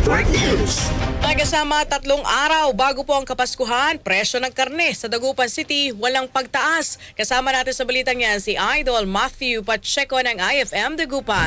Network News. Nagasama 3 araw bago po ang Kapaskuhan, presyo ng karne sa Dagupan City walang pagtaas. Kasama natin sa balitang yan si Idol Matthew Pacheco ng IFM Dagupan.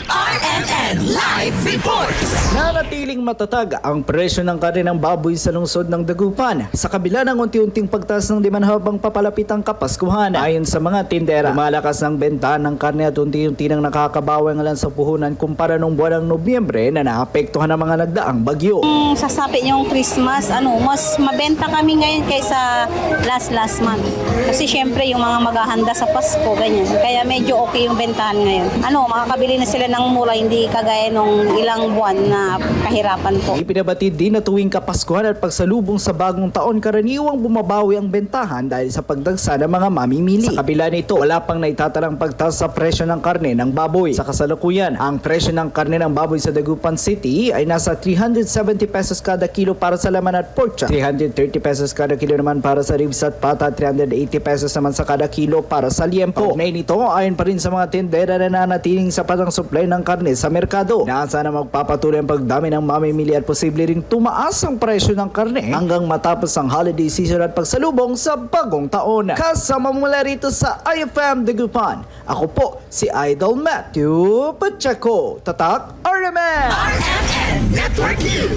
RMN Live Reports. Nanatiling matatag ang presyo ng karne ng baboy sa lungsod ng Dagupan sa kabila ng unti-unting pagtaas ng demand habang papalapit ang Kapaskuhan. Ayon sa mga tindera, lumalakas ang benta ng karne at unti-unti nang nakakabawang lang sa puhunan kumpara nung buwan ng Nobyembre na naapektuhan ng mga nagdaang bagyo. Sasapi yung Christmas, mas mabenta kami ngayon kaysa last month. Kasi syempre yung mga maghahanda sa Pasko, ganyan. Kaya medyo okay yung bentahan ngayon. Makakabili na sila ng mura, hindi kagaya nung ilang buwan na kahirapan po. Ipinabatid din na tuwing Kapaskuhan at pagsalubong sa bagong taon, karaniwang bumabawi ang bentahan dahil sa pagdagsa ng mga mamimili. Sa kabila nito, wala pang naitatalang pagtaas sa presyo ng karne ng baboy. Sa kasalukuyan, ang presyo ng karne ng baboy sa Dagupan City ay nasa 370 pesos kada kilo para sa laman at pork chop, 330 pesos kada kilo naman para sa ribs at pata, 380 pesos naman sa kada kilo para sa liempo. Kaugnay nito, ayon pa rin sa mga tindera na nanatiling sapat ang supply ng karne sa merkado. Nasa na magpapatuloy ang pagdami ng mamimili at posible ring tumaas ang presyo ng karne hanggang matapos ang holiday season at pagsalubong sa bagong taon. Kasama mula rito sa IFM Dagupan, ako po si Idol Matthew Pacheco, Tatak RMN RMN Network News.